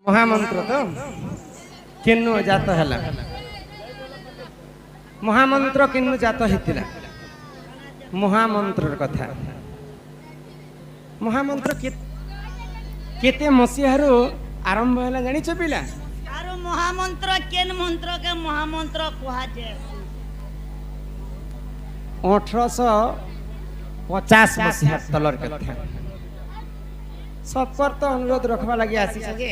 महामंत्र तो किन्नु जात हैला महामंत्र किन्नु जात हेतिला महामंत्र कथा महामंत्र केते मसीहारू आरंभ हैला जानि छ पिला आरो महामंत्र केन मंत्र के महामंत्र कहा जे 1850 मसीहा तलर कथा सब पर तो अनुरोध रखवा लगी आसी सके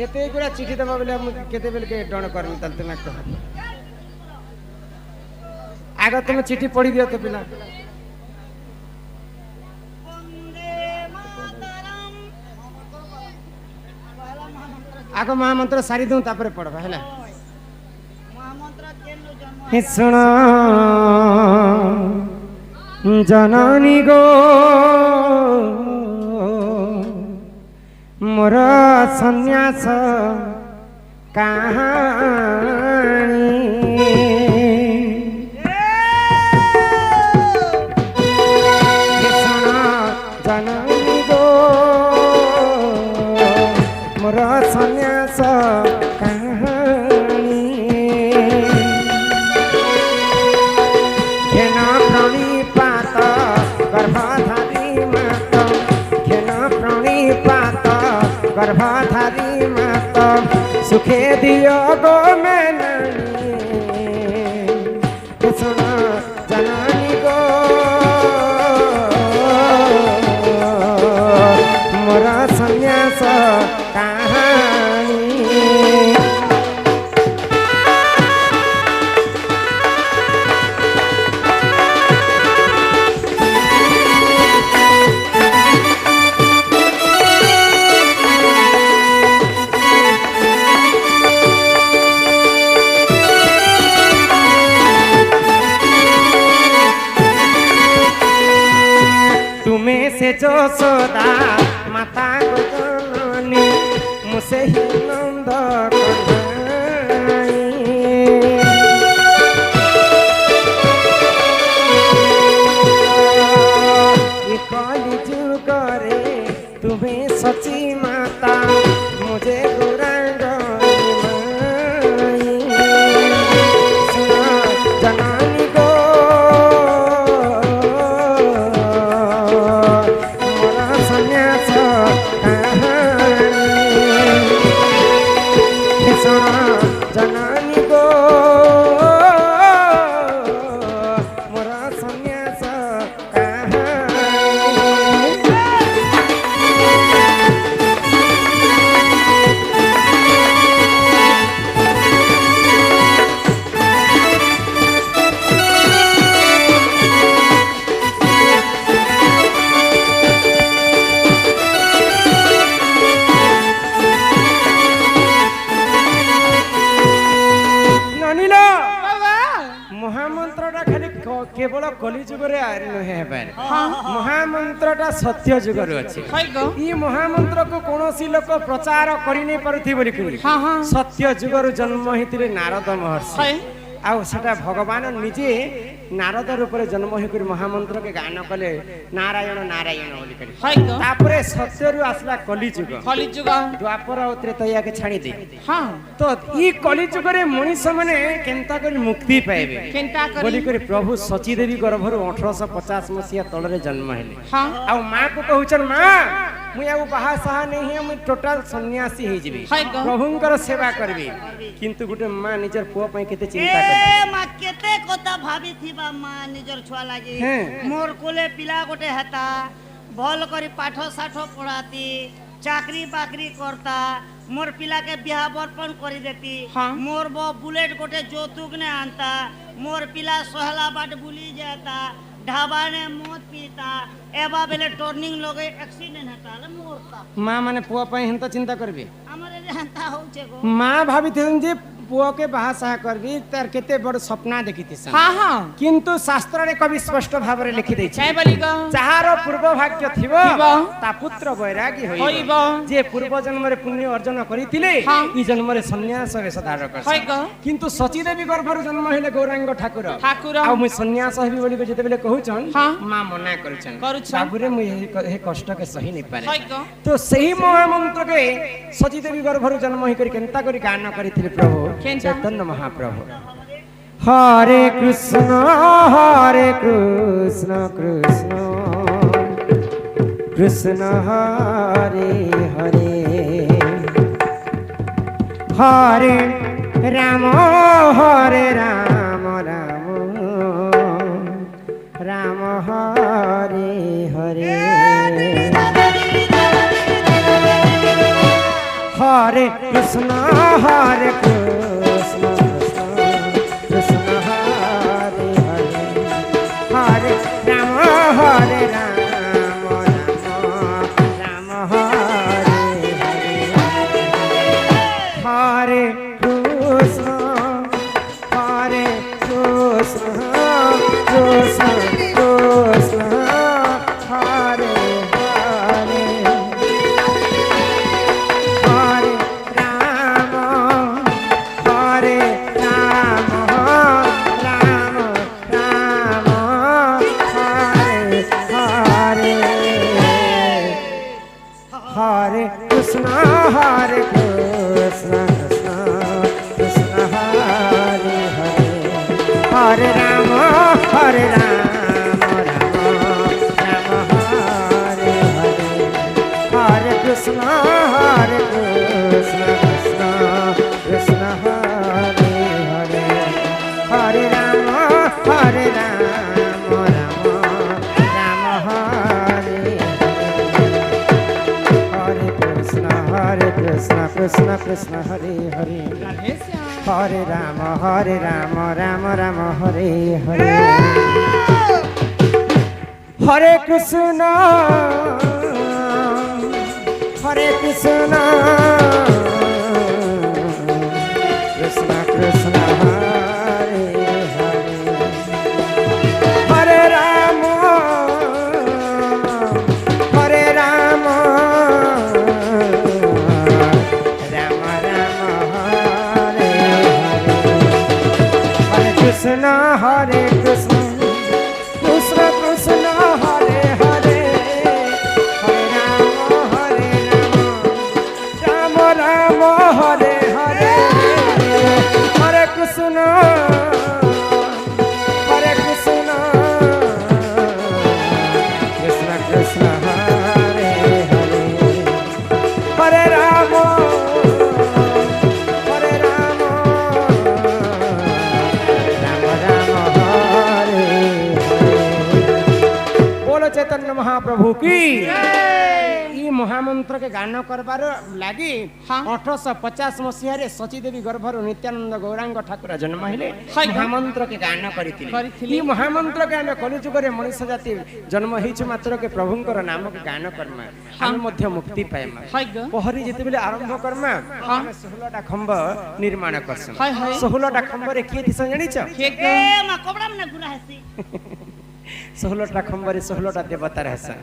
एते गुड़ा चिट्ठी दबा बेले हम केते बेल के डण करमी तल तुम कह आगे तुम चिट्ठी पढ़ी दियो तो पिला आगो महामंत्र सारी दूं तापर पढ़बा हैला महामंत्र केन जन्म हे सुना जननी गो मोर सन्यास कहानी हे सुना जननी गो मोर सन्यास कहानी घेन प्रणिपात गर्भधारी मात घेन प्रणिपात गर्भधारी मात सुखे दियो गो मैनानी सुन जननी गो मोर सन्यास कहानी से जोशोदा माता को जननी मुझसे ही नंद ये कली जुग रे तुम्हें सची माता मुझे गुरांग जननी को जननी गो मोर सन्यास महामंत्रटा खाली केवल कली जुग रे नुहे महामंत्रटा सत्य जुग रे अछि ई महामंत्र को कोनोसी लोक प्रचार करि नै परथि बोली सत्य जुग रो जन्म हितिले नारद महर्षि आ सेटा भगवान निजे नारद रूप रे जन्म हे कर महामंत्र के गान कले नारायण नारायण बोली करी तापरे सत्य रु आसला कली जुग द्वापर और त्रेतया के छाणी दे तो ई कली जुग रे मनुष्य माने केनता कर मुक्ति पाएबे बोली कर प्रभु सची देवी गर्भरु 1850 मसिया तळरे जन्म हेले आ मां को कहउचन मां मुई आ बाहा साहा नहीं है मुई टोटल सन्यासी हे जिबी प्रभुंकर सेवा करबी किंतु गुटे मां निजर पुआ पई केते चिंता करे ए मां केते कोता भाबी थिबा मां निजर छुआ लागी मोर कोले पिला गोटे हता भल करी पाठ साठ पढ़ाती चाकरी बाकरी करता मोर पिला के बियाह बर्पण करी देती मोर बो बुलेट गोटे जोतुक ने आनता मोर पिला सोहला बाट बुली जाता ढाबा ने मौत पीता एबा बेले टर्निंग लगे एक्सीडेंट हता मोरता मां माने पुआ पई हंता चिंता करबे हमरे हंता होचे गो मां भाभी थेन जे पुओ के बाहा साहा करबी तार केते बड़ सपना देखिति सन हाँ हाँ किंतु शास्त्र रे कवि स्पष्ट भाव रे लिखि दै काय बोली ग जाहार पूर्व भाग्य थिबो थिबो, ता पुत्र बैरागी होइबो, होइबो जे पूर्व जन्म रे पुण्य अर्जन करितिले हाँ। ई जन्म रे सन्यास वेश धारण करछ होय ग किंतु सची देवी गर्भर जन्म हेले गौरांग ठाकुर ठाकुर आ मु सन्यास हेबी बोली के जते बेले कहउछन हाँ। मां मना करछन करुछन। बाबूरे मु हे कष्ट के सही नहीं पारे होय ग तो सही महामंत्र के सची देवी गर्भर जन्म ही करी केनता करी गान करिथिले प्रभु केनता? चैतन्य महाप्रभु हरे कृष्ण कृष्ण कृष्ण हरे हरे हरे राम राम राम हरे हरे हरे कृष्ण कृष्ण हरे हरे हरे राम राम हरे हरे हरे कृष्ण कृष्ण कृष्ण हरे हरे हरे राम राम राम हरे हरे हरे कृष्ण कृष्ण कृष्ण हरे हरे हरे राम राम राम हरे हरे हरे कृष्ण कृष्ण कृष्ण हरे हरे हरे राम राम राम हरे हरे कृष्ण कृष्ण कृष्ण हरे हरे राधे श्याम हरे राम राम राम हरे हरे हरे कृष्ण कृष्ण कृष्ण हरे हरे हरे राम राम राम हरे हरे कृष्ण कृष्ण कृष्ण हरे हरे हरे राम राम हरे हरे हरे कृष्ण कृष्ण कृष्ण हरे हरे हरे राम राम हरे हरे बोलो चैतन्य महाप्रभु की ई महामंत्र के गान करबार लागी हाँ। 1850 मसीह रे सची देवी गर्भर नित्यानंद गौरांग ठाकुर जन्म हेले हाँ। महामंत्र के गान करिथिले करिथिले। ई महामंत्र के आमे कलिजुग रे मनुष्य जाति जन्म हिछु मात्र के प्रभुंकर नाम के गान करमा हम मध्य मुक्ति पाएमा हाय ग पहरी जेते बेले आरंभ करमा हाँ। हम 16टा खंब निर्माण करसम हाय हाय 16टा खंब रे के दिस जानिछ के ग ए मा कपड़ा में गुरा हेसी 16टा खंब रे 16टा देवता रहसा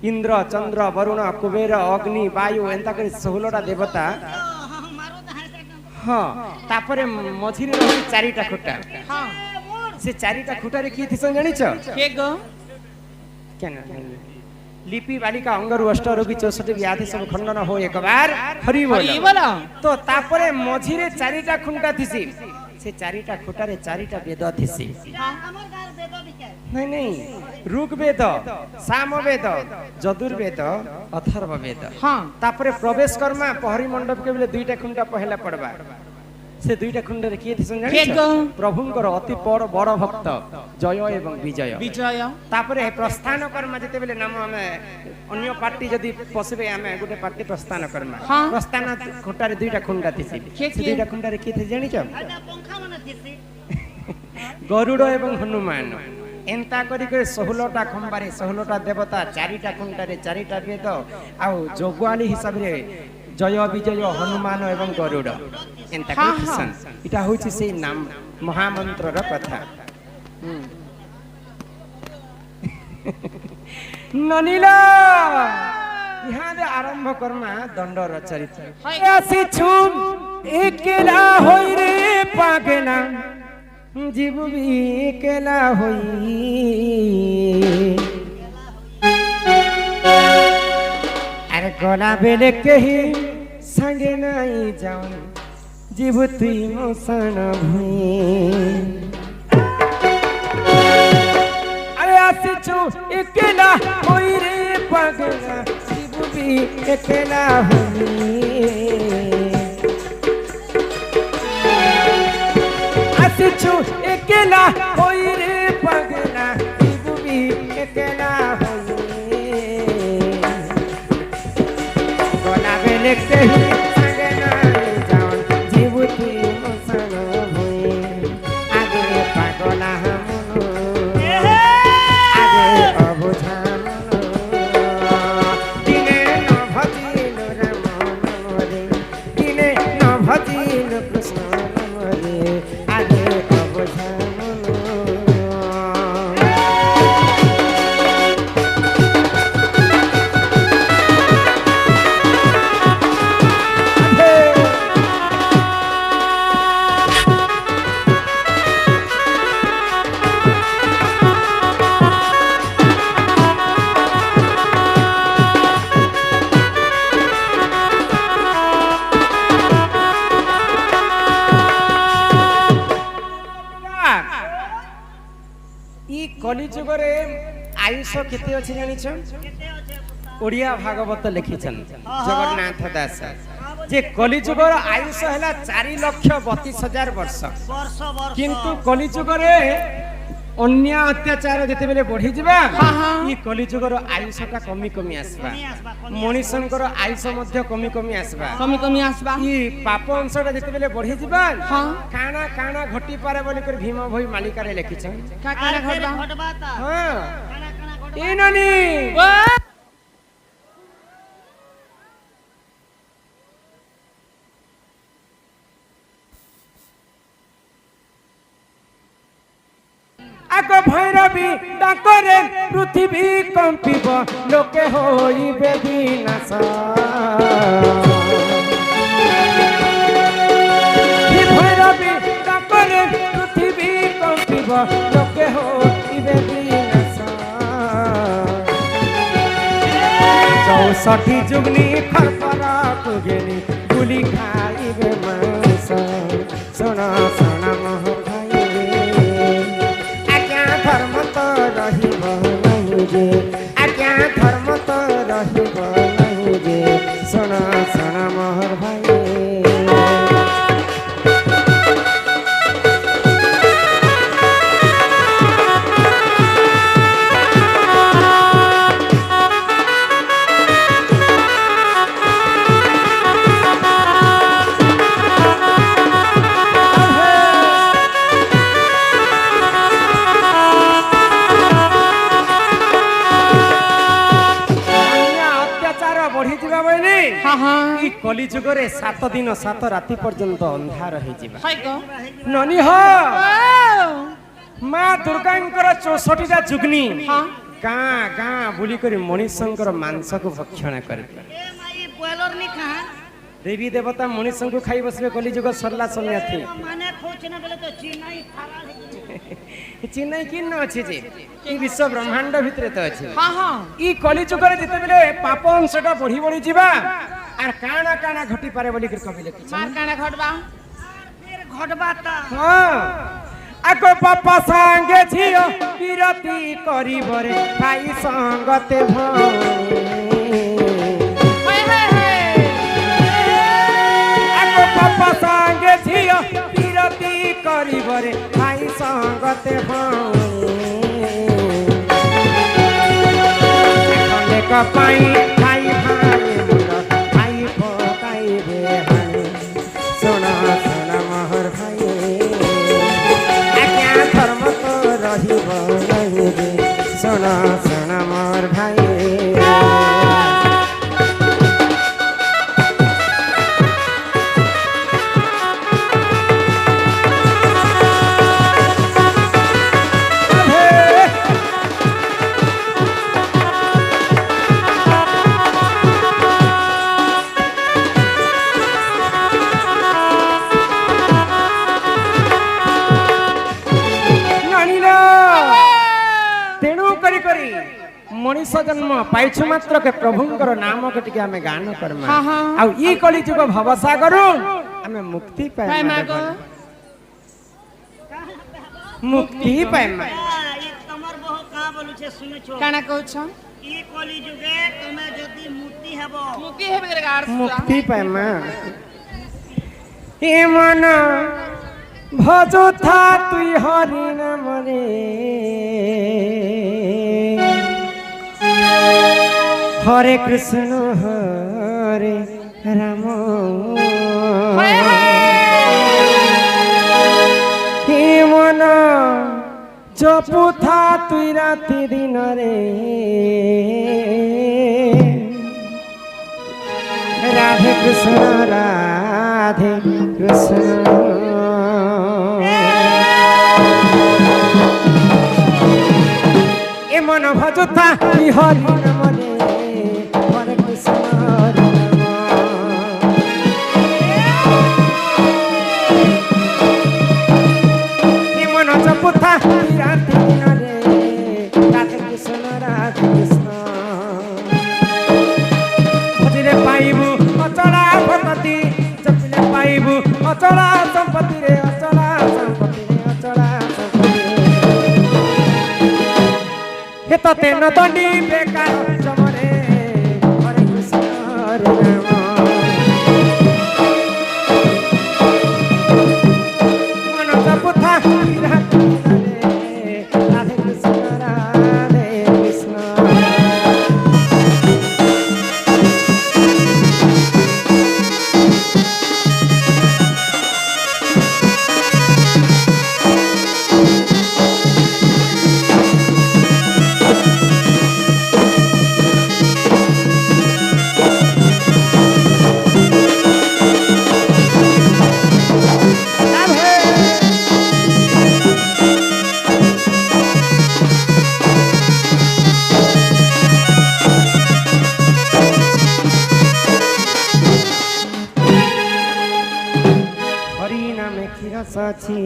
इंद्र चंद्र वरुण कुबेर अग्नि वायु एंता करी 16टा देवता मारो त हासे हाँ तापरे मझिरे रही 4टा खुटा हां से 4टा खुटा रे की दिस जानिछ के ग केन लिपि बालिका अंगरु अष्ट रोगी 64 व्याधि सब खंडन हो एक बार हरि बोल हरि बोल तो तापरे मझिरे 4टा खुंटा थिसी से 4टा खुटा रे 4टा वेद थिसी हमर गार बेदो बिकाय नहीं ऋग्वेद सामवेद यजुर्वेद अथर्व वेद हां तापरे प्रवेश कर्मा पहरी मंडप के बेले 2टा खुंटा पहला पड़वा से 2टा खुंड रे किए थिसन जानिछ केगो? प्रभुंकर अति बड़ भक्त जय एवं विजय विजय तापरे प्रस्थान कर्मा जते बेले नाम हमें अन्य पार्टी जदी पसबे हमें गुटे पार्टी प्रस्थान कर्मा हाँ। प्रस्थान खुंटा रे 2टा खुंडा थिसी के से 2टा खुंडा रे किए थि जानिछ आटा पंखा मन थिसी गरुड़ एवं हनुमान एंता करी के 16टा खंबारे 16टा देवता 4टा खुंटा रे 4टा वेद आउ जोगवाली हिसाब रे जय विजय हनुमान एवं गरुड़ एंता किसान इटा होछि से नाम महामंत्र र कथा ननीला यहाँ दे आरंभ करमा दंड रचरित आसी छुम एकेला होई रे पागना जीव भी एकेला होई अरे गला बेले कही संगे नहीं जाऊं जीव तुई मसन भुई अरे आसी छु एकेला होई रे पागना जीव भी एकेला होई आसी छु एकेला होई रे पागना जीव भी एकेला होई गला बेले कही संगे नहीं जाऊं जीव तुई मसन भुई आगे पागला कलिजुगरे आयुष केते अछि जानिछ ओडिया भागवत लिखिछन जगन्नाथ दास जे कलिजुगर आयुष हला 4,32,000 वर्ष किंतु कलिजुगरे अन्य अत्याचार जेते बेले बढ़ी जिबा ई कलिजुगर आयुषटा कमी कमी आसबा मनुष्यंकर आयुष मध्य कमी आसबा ई पाप अंशटा जेते बेले बढ़ी जिबा काना काना घटी पारे बोली कर भीम भई मालिका रे लिखिछन काना घटबा ता हां काना काना ई ननी आग भैरवी डाकरे पृथ्वी कंपिब लोके होइबे विनाश भैरवी डाकरे पृथ्वी कंपिब लोके होइबे विनाश 64 जुगनी खरपरा कुगेनी गुली खाइबे मांस सोना सोना मोह धर्म तो रहिब नहीं जे आज्ञा धर्म तो रहिब नहीं जे सुना सुना मोहर भाई कलिजुगरे 7 दिन 7 राति पर्यंत अंधार हो ननी हो माँ दुर्गांकर 64 जुगनी गाँ गाँ बुली कर मनुष्य मांस को भक्षण कर देवी देवता मनुष्य को खाई बसबे कलिजुग सरला समय थी चिन्ह किन्न अछि जे ई विश्व ब्रह्मांड भितरे तो अछि ई कलिजुग रे जते बेले पाप अंशटा बढ़ी बढ़ी जीवा आर काना काना घटी पारे बोली कर कवि लिखि मार काना घटबा फिर घटबा ता हां आको पापा संगे छियो विरति करिबरे भाई संगते भई आको पापा संगे छियो विरति करिबरे भाई संगते भई का पाई भाई भाई भाई पोताई रे हाय सोना सोना मोहर भाई आज्ञा धर्म तो रहिब नहीं रे सोना सोना मोहर भाई मनुष्य जन्म पाइछु मात्र के प्रभुंकर नाम के टिके हमें गान करमा हाँ, हाँ। आ ई कली जुग भवसागर हमें मुक्ति पाए मुक्ति पाए ये तमर बहु का बोलु छे सुनु छो काना कहू छ ई कली जुगे तमे जदी मुक्ति हेबो मुक्ति हेबे करे गार मुक्ति पाए ए मन भजो था तुई हरि नाम रे हरे कृष्ण हरे राम हे मन जपु था तुई राति दिन रे राधे कृष्ण राधे कृष्ण ए मन भजुता हरि नाम रे हरे कृष्ण हरे राम ए मन जपुता राति दिन रे राधे कृष्ण भजिले पाइबु अचला भगति जपिले पाइबु अचला संपत्ति रे अचला संपत्ति रे अचला संपत्ति हे तते न दंडी बेकार जमरे हरे कृष्ण हरे राम मन जपुथा राधे राधे कृष्ण राधे कृष्ण हरि नामे खिरस अछि।